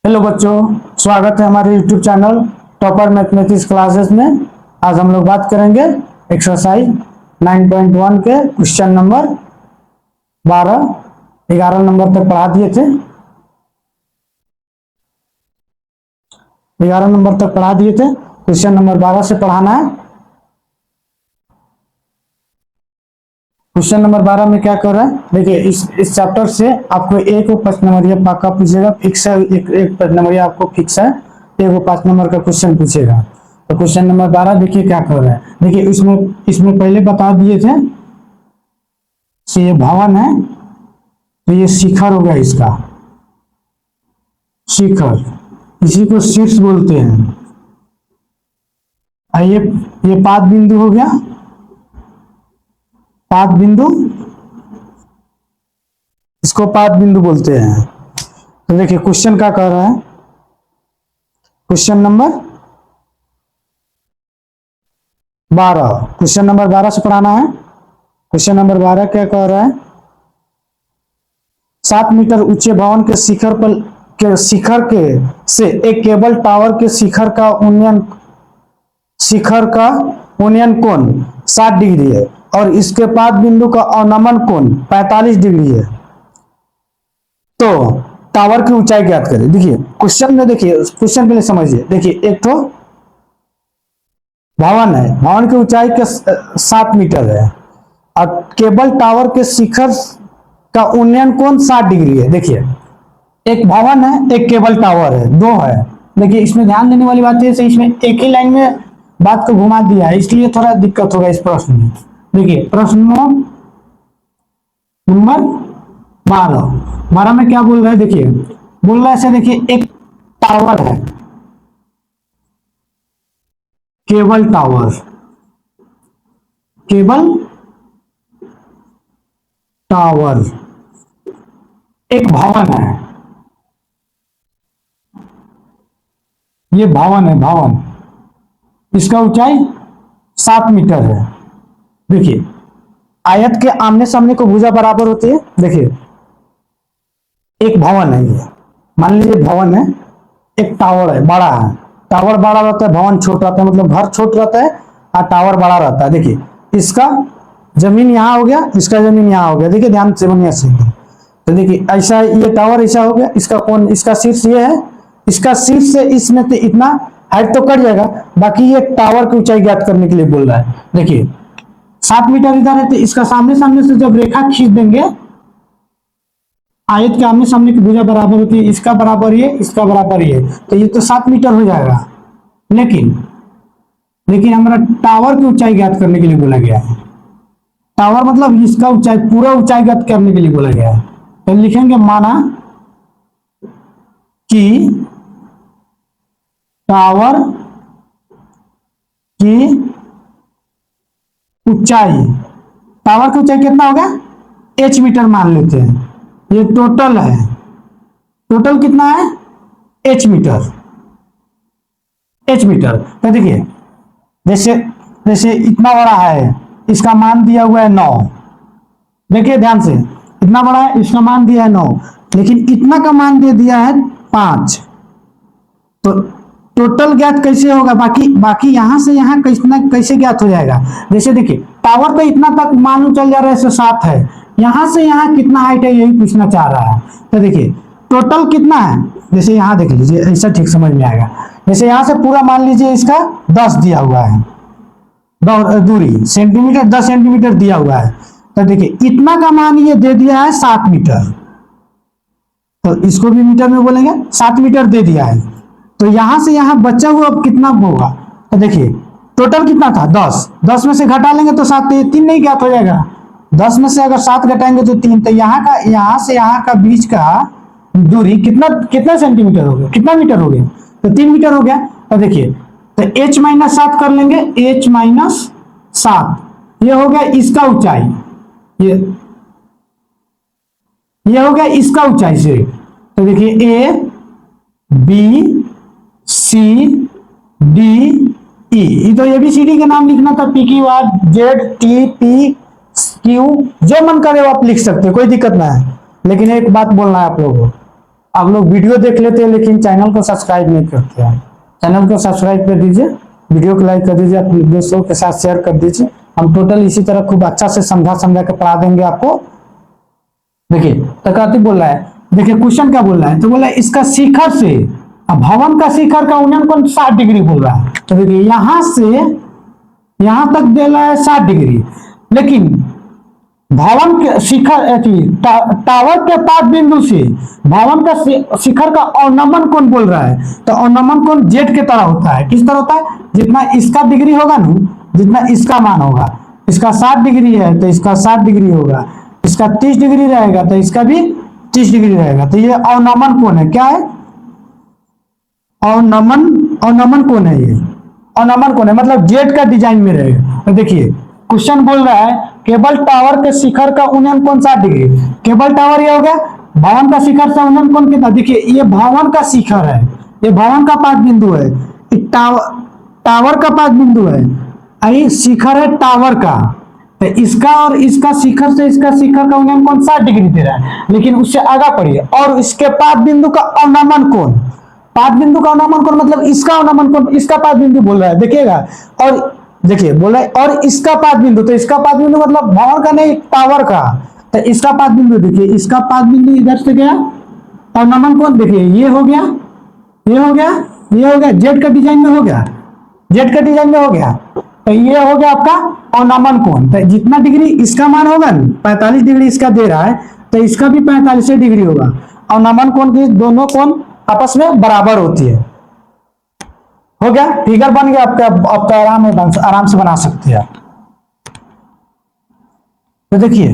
Hello बच्चों, स्वागत है हमारे YouTube channel topper mathematics classes में। आज हम लोग बात करेंगे एक्सरसाइज 9.1 के क्वेश्चन नंबर 12। 11 नंबर तक पढ़ा दिए थे। 11 नंबर तक पढ़ा दिए थे, क्वेश्चन नंबर 12 से पढ़ाना है। क्वेश्चन नंबर 12 में क्या कर रहा है, देखिए इस चैप्टर से आपको एक प्रश्न नंबर ये पक्का पूछेगा, फिक्स है। एक प्रश्न नंबर ये आपको फिक्स है, एक 5 नंबर का क्वेश्चन पूछेगा। तो क्वेश्चन नंबर 12 देखिए क्या कर रहा है। देखिए इसमें पहले बता दिए थे कि ये भवन है, तो ये शिखर हो गया इसका, शिखर, इसी को शीर्ष बोलते हैं। ये पाद बिंदु हो गया, पाद बिंदु, इसको पाद बिंदु बोलते हैं। तो देखिए क्वेश्चन क्या कह रहा है, क्वेश्चन नंबर 12, क्वेश्चन नंबर 12 से पढ़ाना है। क्वेश्चन नंबर 12 क्या कह रहा है, 7 मीटर ऊंचे भवन के शिखर के से एक केबल टावर के शिखर का उन्नयन कोण 60 डिग्री है और इसके पाद बिंदु का अवनमन कोण 45 डिग्री है। तो टावर की ऊंचाई ज्ञात करें। देखिए क्वेश्चन में, देखिए क्वेश्चन पहले समझिए। देखिए एक तो भवन है, भवन की ऊंचाई के 7 मीटर है और केबल टावर के शिखर का उन्नयन कोण 60 डिग्री है। देखिए एक भवन है, एक केबल टावर है, दो है। देखिए इसमें ध्यान देने वाली बात है, इसमें एक ही लाइन में बात को घुमा दिया है, इसलिए थोड़ा दिक्कत होगा इस प्रश्न में। देखिए प्रश्न नंबर 12 में क्या बोल रहा है, देखिए बोल रहा है ऐसे, देखिए एक टावर है, केबल टावर, केबल टावर, एक भवन है, ये भवन है, भवन, इसका ऊंचाई 7 मीटर है। देखिए आयत के आमने सामने को भुजा बराबर होती है। देखिए एक भवन है, ये मान लीजिए भवन है, एक टावर है, बड़ा है। टावर बड़ा रहता है, भवन छोटा रहता है, मतलब घर छोटा रहता है और टावर बड़ा रहता है। देखिए इसका जमीन यहाँ हो गया, इसका जमीन यहाँ हो गया। देखिए ध्यान से बनिए से, तो देखिए ऐसा, ये टावर ऐसा हो गया, इसका कोण, इसका शीर्ष ये है, इसका शीर्ष से इसमें तो इतना हाइट तो कट जाएगा, बाकी ये टावर की ऊंचाई ज्ञात करने के लिए बोल रहा है। देखिए 7 मीटर इधर है, तो इसका सामने सामने से जब रेखा खींच देंगे, आयत के आमने सामने की भुजा बराबर होती है, इसका बराबर ये, इसका बराबर ये, तो ये तो 7 मीटर हो जाएगा। लेकिन हमारा टावर की ऊंचाई ज्ञात करने के लिए बोला गया है। टावर मतलब इसका ऊंचाई, पूरा ऊंचाई ज्ञात करने के लिए बोला गया है। तो लिखेंगे माना कि टावर की ऊंचाई, टावर की ऊंचाई कितना होगा, h मीटर मान लेते हैं। ये टोटल है, टोटल कितना है, h मीटर, h मीटर। तो देखिए जैसे इतना बड़ा है, इसका मान दिया हुआ है 9। देखिए ध्यान से, इतना बड़ा है, इसका मान दिया है 9, लेकिन इतना का मान दे दिया है 5। तो टोटल ज्ञात कैसे होगा, बाकी यहां से यहां कैसे ज्ञात हो जाएगा। जैसे देखिए टावर पे इतना तक मान चल जा रहा है, 7 है, यहां से यहां कितना हाइट है, यही पूछना चाह रहा है। तो देखिए टोटल कितना है, जैसे यहां देख लीजिए, ऐसा ठीक समझ में आएगा। जैसे यहां से पूरा मान लीजिए इसका 10 दिया हुआ है, दूरी सेंटीमीटर, 10 सेंटीमीटर दिया हुआ है। तो देखिए इतना का मान ये दे दिया है 7 मीटर, तो इसको भी मीटर में बोलेंगे, 7 मीटर दे दिया है। तो यहां से यहां बचा हुआ अब कितना होगा, तो देखिए टोटल कितना था, 10 में से घटा लेंगे तो 7, 3 नहीं ज्ञात हो जाएगा। 10 में से अगर 7 घटाएंगे तो 3, तो यहां से यहां का बीच का दूरी कितना सेंटीमीटर हो गया, कितना मीटर हो गया, तो 3 मीटर हो गया। तो देखिए तो h-7 कर लेंगे, h-7 ये हो गया इसका ऊंचाई, ये हो गया इसका ऊंचाई से। तो देखिए a b c d e, तो ABCD के नाम लिखना था, P Q R Z T P Q, जो मन करे वो आप लिख सकते हो, कोई दिक्कत ना है। लेकिन एक बात बोलना है आप लोगों को, आप लोग वीडियो देख लेते हैं लेकिन चैनल को सब्सक्राइब नहीं करते हैं। चैनल को सब्सक्राइब कर दीजिए, वीडियो को लाइक कर दीजिए, अपने दोस्तों के साथ शेयर कर दीजिए। हम टोटल इसी तरह खूब अच्छा से समझा समझा के पढ़ा देंगे आपको। देखिए तकाती बोल रहा है, देखिए क्वेश्चन क्या बोल रहा है, तो बोला इसका शिखर से, अब भवन का शिखर का उन्नयन कोण 60 डिग्री बोल रहा है। तो देखिए यहां से यहां तक दे रहा है 60 डिग्री, लेकिन भवन के शिखर टावर के पाद बिंदु से भवन का शिखर का अवनमन कोण बोल रहा है। तो अवनमन कोण जेड के तरह होता है। किस तरह होता है, जितना इसका डिग्री होगा ना, जितना इसका मान होगा, इसका 60 डिग्री है तो इसका 60 डिग्री होगा, इसका 30 डिग्री रहेगा तो इसका भी 30 डिग्री रहेगा। तो ये अवनमन कोण है। क्या है, अवनमन कोण है। ये अवनमन कोण है, मतलब जेड का डिजाइन में रहेगा। तो देखिए क्वेश्चन बोल रहा है केबल टावर के शिखर का उन्नयन कोण 60 डिग्री। केबल टावर ये हो गया, भवन का शिखर से उन्नयन कोण कितना, देखिए ये भवन का शिखर है, ये भवन का पाद बिंदु है, टावर का पाद बिंदु है, ये शिखर है टावर का। तो इसका और इसका शिखर से इसका शिखर का उन्नयन कोण 60 डिग्री दे रहा है, लेकिन उससे आगे पढ़िए, और इसके पाद बिंदु का अवनमन कोण, पाद बिंदु का अवनमन कोण मतलब इसका अवनमन कोण, इसका पाद बिंदु बोल रहा है, देखिएगा। और देखिए बोला और इसका पाद बिंदु, तो इसका पाद बिंदु मतलब भवन का नहीं, टावर का। तो इसका पाद बिंदु देखिए, इसका पाद बिंदु इधर से गया, अवनमन कोण देखिए ये हो गया, ये हो गया, ये हो गया, जेड का डिजाइन में हो गया, जेड का डिजाइन में हो गया। तो ये हो गया आपका अवनमन कोण। तो जितना डिग्री इसका मान होगा ना, 45 डिग्री इसका दे रहा है, तो इसका भी 45 डिग्री होगा। अवनमन कोण की दोनों कोण आपस में बराबर होती है। हो गया, फिगर बन गया आपका आराम से बना सकते हैं। तो देखिए,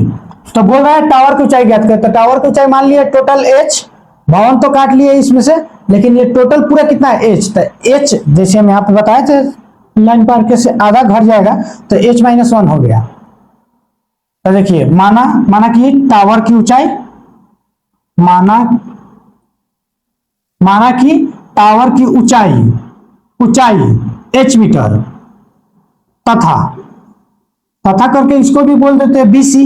तो बोल रहा है टावर की ऊंचाई ज्ञात कर। तो टावर की ऊंचाई मान लिया टोटल एच, भवन तो काट लिए इसमें से, लेकिन ये टोटल पूरा कितना है एच। तो एच जैसे हम यहाँ पे बताए थे, लाइन पार के से आधा घट जाएगा, तो एच -1 हो गया। तो देखिए माना कि टावर की ऊंचाई, माना कि टावर की ऊंचाई h मीटर, तथा करके इसको भी बोल देते हैं बीसी।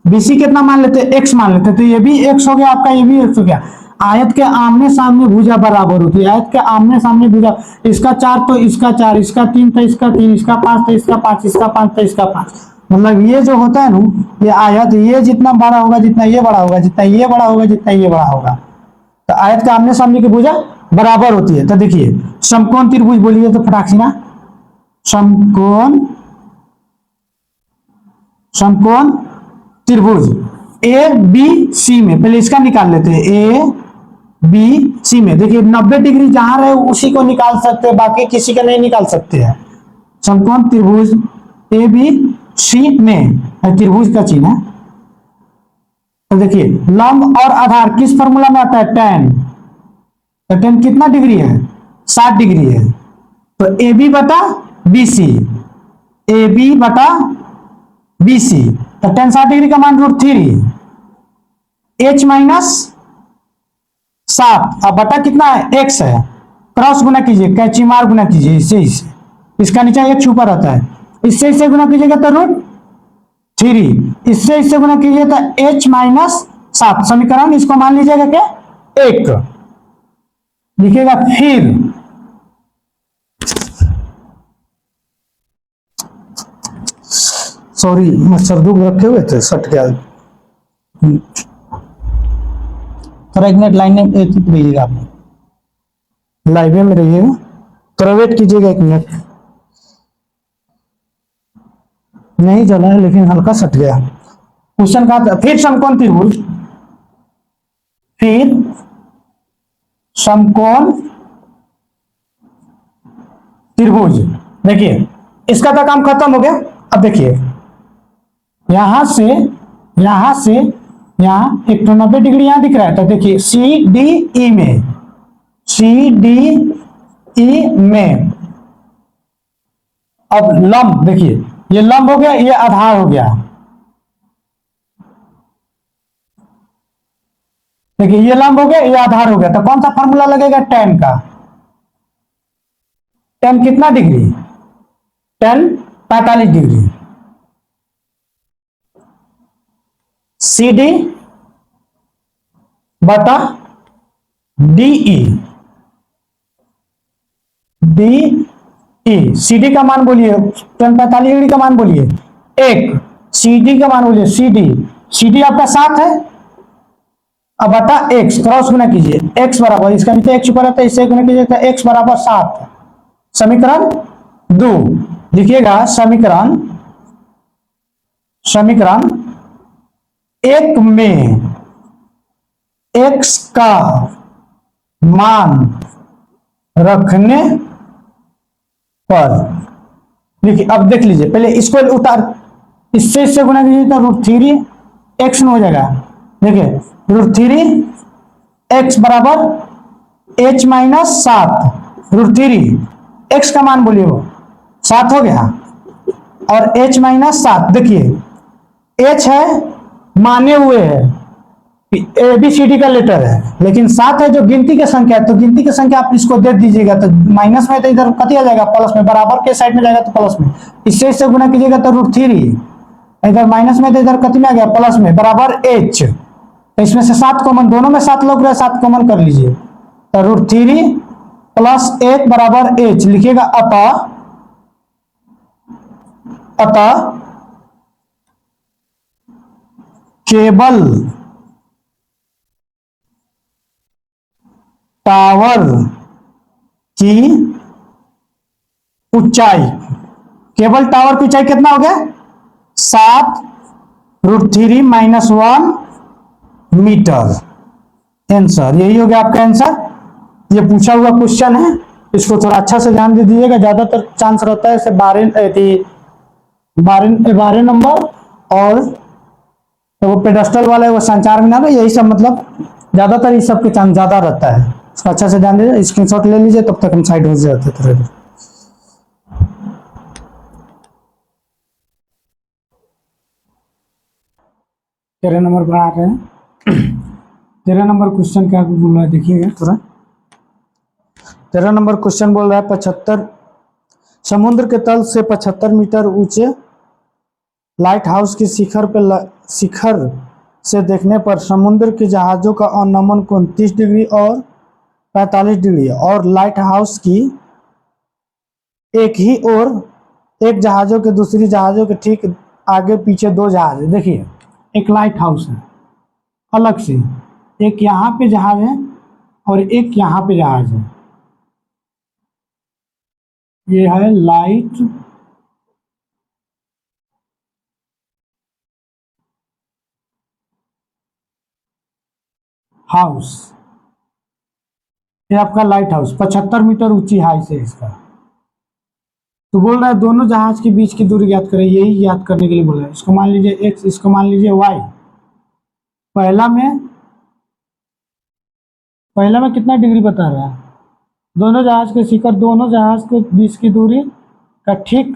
बीसी कितना मान लेते हैं, x मान लेते हैं। तो ये भी x हो गया आपका, ये भी x हो गया। आयत के आमने सामने भुजा बराबर होती है, आयत के आमने सामने भुजा, इसका 4 तो इसका 4, इसका 3 तो इसका 3, इसका 5 तो इसका 5, इसका 5 तो इसका 5। मतलब ये जो होता है ना, ये आयत, ये जितना बड़ा होगा, जितना ये बड़ा होगा, जितना ये बड़ा होगा, जितना ये बड़ा होगा, तो आयत के आमने सामने की भुजा बराबर होती है। तो देखिए समकोण त्रिभुज बोलिए तो फटाक से ना, समकोण त्रिभुज ए बी सी में, पहले इसका निकाल लेते हैं, ए बी सी में। देखिए 90 डिग्री जहां रहे उसी को निकाल सकते हैं, बाकी किसी का नहीं निकाल सकते हैं। समकोण त्रिभुज ए बी सी में त्रिभुज का चिन्ह है। तो देखिए लंब और आधार किस फॉर्मूला में आता है, tan। तो tan कितना डिग्री है, 60 डिग्री है। तो ए बी बटा बी सी, ए बी बटा बी सी, तो tan 60 डिग्री का मान √3, h -7 अब बटा कितना है, x है। क्रॉस गुना कीजिए, कैची मार गुना कीजिए, इससे इसका नीचे एक छुपा रहता है, इससे गुना कीजिएगा तो √3, इससे गुना कीजिए तो h -7 समीकरण, इसको मान लीजिएगा क्या 1 लिखिएगा। फिर सॉरी मच्छर धूप रखे हुए थे, सट गया। थोड़ा 1 मिनट लाइन में रहिएगा, आप लाइव में रहिएगा, थोड़ा वेट कीजिएगा 1 मिनट। नहीं चला है लेकिन हल्का सट गया। क्वेश्चन का फिर समकोण त्रिभुज, फिर समकोण त्रिभुज। देखिए इसका तो काम खत्म हो गया। अब देखिए यहां से यहां 190 डिग्री यहां दिख रहा है। तो देखिए सी डी ई में अब लंब, देखिए ये लंब हो गया, ये आधार हो गया। देखिए ये लंब हो गया, ये आधार हो गया। तो कौन सा फॉर्मूला लगेगा, tan का। tan कितना degree, tan 45 degree. C D बटा D E, D E, C D का मान बोलिए, 45 डिग्री का मान बोलिए, एक सी डी का मान बोलिए, सी डी, सी डी आपका 7 है, अब बटा एक्स, क्रॉस गुना कीजिए, एक्स बराबर, इसका नीचे एक्स ऊपर आता है, इससे गुना कीजिए तो एक्स बराबर 7, समीकरण 2 लिखिएगा। समीकरण, समीकरण एक में एक्स का मान रखने पर, देखिए अब देख लीजिए, पहले इसको उतार, इससे गुना कीजिए तो √3 एक्स में हो जाएगा। देखिए √3 एक्स बराबर एच माइनस 7, √3 एक्स का मान बोलिए वो 7 हो गया, और एच माइनस 7, देखिए एच है माने हुए है, ए बी सी डी का लेटर है, लेकिन 7 है जो गिनती की संख्या है, तो गिनती की संख्या आप इसको दे दीजिएगा, तो माइनस में तो इधर कती आ जाएगा, प्लस में, बराबर के साइड में जाएगा तो प्लस में, इससे गुना कीजिएगा तो √3, इधर माइनस में तो इधर कती में आ गया, प्लस में, बराबर एच, तो इसमें से 7 कॉमन, दोनों में 7 लोग रहे, 7 कॉमन कर लीजिए, तो √3 प्लस 1 बराबर एच लिखिएगा। अतः, अतः केबल टावर की ऊंचाई, केबल टावर की ऊंचाई कितना हो गया, 7 √3 माइनस 1 मीटर, आंसर यही हो गया आपका आंसर। ये पूछा हुआ क्वेश्चन है, इसको थोड़ा अच्छा से ध्यान दे दीजिएगा, ज्यादातर चांस रहता है इसे 12 नंबर, और तो वो पेडस्टल वाला है वो संचार में ना, यही सब मतलब ज्यादातर इस सब के चांस ज्यादा रहता है, इसको अच्छा से ध्यान दीजिए, स्क्रीनशॉट ले लीजिए, तब तक हम साइड हो जाते थोड़े देर। 13 नंबर पर आ रहे हैं। 13 नंबर क्वेश्चन क्या बोल रहा है देखिएगा थोड़ा। 13 नंबर क्वेश्चन बोल रहा है 75, समुद्र के तल से 75 मीटर ऊंचे लाइट हाउस की शिखर से देखने पर समुद्र के जहाजों का अवनमन कोण 30 डिग्री और 45 डिग्री है, और लाइट हाउस की एक ही ओर एक जहाजों के दूसरी जहाजों के ठीक आगे पीछे 2 जहाज है। देखिए एक लाइट हाउस है अलग से, एक यहाँ पे जहाज है और एक यहाँ पे जहाज है, ये है लाइट हाउस, ये आपका लाइट हाउस 75 मीटर ऊंची हाइट है इसका। तो बोल रहा है दोनों जहाज के बीच की दूरी ज्ञात करें, यही ज्ञात करने के लिए बोल रहा है। इसको मान लीजिए x, इसको मान लीजिए y। पहला में कितना डिग्री बता रहा है, दोनों जहाज के शिखर, दोनों जहाज के बीच की दूरी का ठीक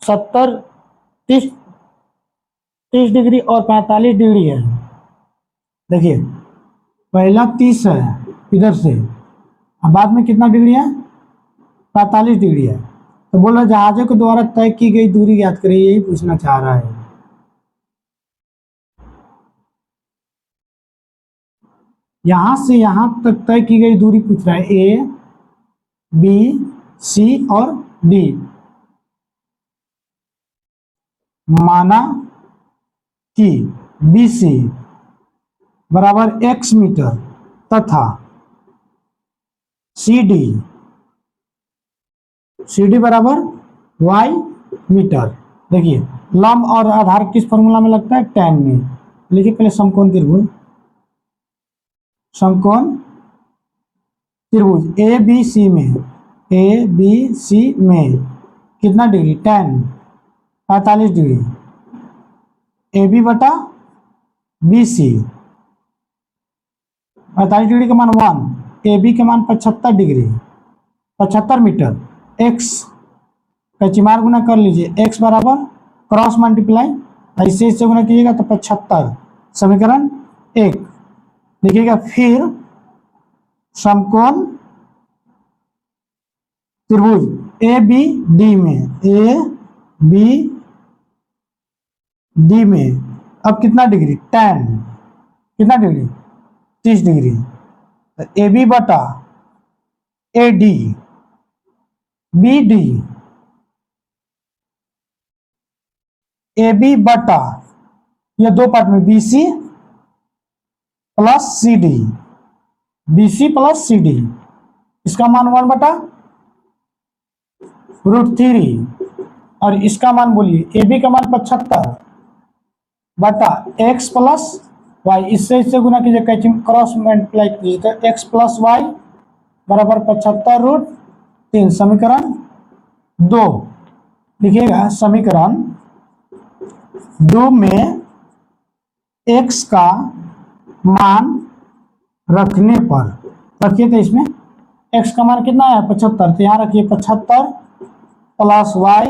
70, 30 डिग्री और 45 डिग्री है। देखिए पहला 30 है इधर से, अब बाद में कितना डिग्री है, 45 डिग्री है। तो बोल रहा है जहाजों के द्वारा तय की गई दूरी ज्ञात करें, यही पूछना चाह रहा है। यहां से यहां तक तय की गई दूरी पूछ रहा है, ए बी सी और डी। माना कि बी सी बराबर x मीटर तथा सी डी बराबर y मीटर। देखिए लंब और आधार किस फॉर्मूला में लगता है, tan में। लिखिए पहले समकोण त्रिभुज, समकोण त्रिभुज ए बी सी में कितना degree, tan 45 degree, A B बटा बी सी 45 डिग्री का मान 1, ए बी का मान 75 डिग्री, 75 मीटर, x का चिमार गुना कर लीजिए, x बराबर क्रॉस मल्टीप्लाई ऐसे इससे गुना कीजिएगा तो 75, समीकरण 1 लिखिएगा। फिर समकोण त्रिभुज ए बी डी में अब कितना डिग्री, tan कितना डिग्री, 30 डिग्री, ए बी बटा A D, B D, A B बटा ये दो पार्ट में B C plus C D, B C plus C D, इसका मान 1/√3 और इसका मान बोलिए ए बी का मान 75 बटा एक्स प्लस वाई, इससे गुना कीजिए, कैचिंग क्रॉस मल्टीप्लाई कीजिए तो एक्स प्लस वाई बराबर 75√3। समीकरण 2 लिखिएगा। समीकरण 2 में एक्स का मान रखने पर, रखिए तो इसमें एक्स का मान कितना है 75, तो यहाँ रखिए 75 प्लस वाई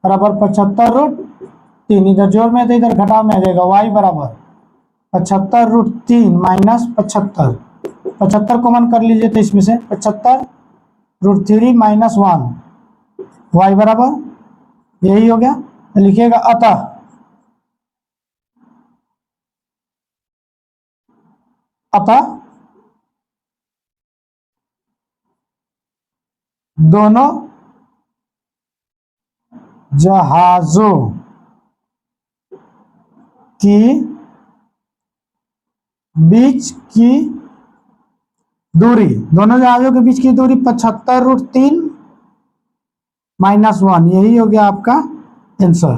बराबर 75√3, इधर जोड़ में तो इधर घटाव में आ जाएगा, वाई बराबर 75√3 माइनस 75, 75 कॉमन कर लीजिए तो इसमें से 75√3 माइनस 1, वाई बराबर यही हो गया। तो लिखिएगा अतः दोनों जहाजों की बीच की दूरी, दोनों जहाजों के बीच की दूरी 75√3 माइनस 1, यही हो गया आपका आंसर।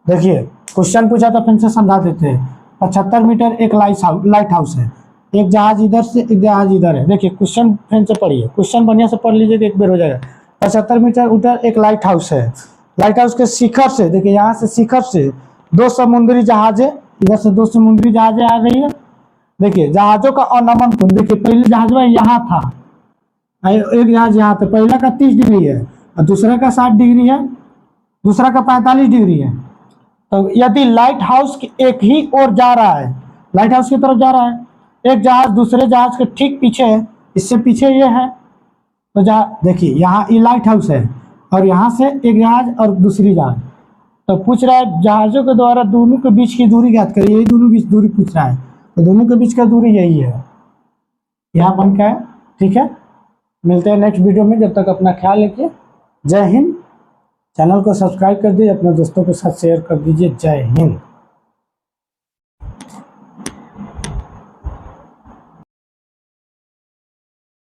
देखिए क्वेश्चन पूछा था, फिर से समझा देते हैं। 75 मीटर एक लाइट हाउस है, एक जहाज इधर से एक जहाज इधर है। देखिए क्वेश्चन फिर से पढ़िए, क्वेश्चन बढ़िया से पढ़ लीजिए तो एक बेर हो जाएगा। 75 मीटर उधर एक लाइट हाउस है, लाइट हाउस के शिखर से, देखिए यहाँ से शिखर से 2 समुद्री जहाजें, इधर से 2 समुद्री जहाजें आ रही है। देखिए जहाजों का अवनमन कोण, देखिए पहले जहाज यहाँ था, एक जहाज यहाँ था, पहला का 30 डिग्री है और दूसरे का 60 डिग्री है, दूसरा का 45 डिग्री है। तो यदि लाइट हाउस एक ही ओर जा रहा है, लाइट हाउस की तरफ जा रहा है, एक जहाज दूसरे जहाज के ठीक पीछे है, इससे पीछे ये है, तो देखिए यहाँ ये लाइट हाउस है और यहाँ से एक जहाज और दूसरी जहाज। तो पूछ रहा है जहाजों के द्वारा दोनों के बीच की दूरी ज्ञात करिए, यही दोनों बीच दूरी पूछ रहा है, तो दोनों के बीच का दूरी यही है, यहाँ बन का है। ठीक है, मिलते हैं नेक्स्ट वीडियो में, जब तक अपना ख्याल रखिए। जय हिंद। चैनल को सब्सक्राइब कर दीजिए, अपने दोस्तों के साथ शेयर कर दीजिए। जय हिंद।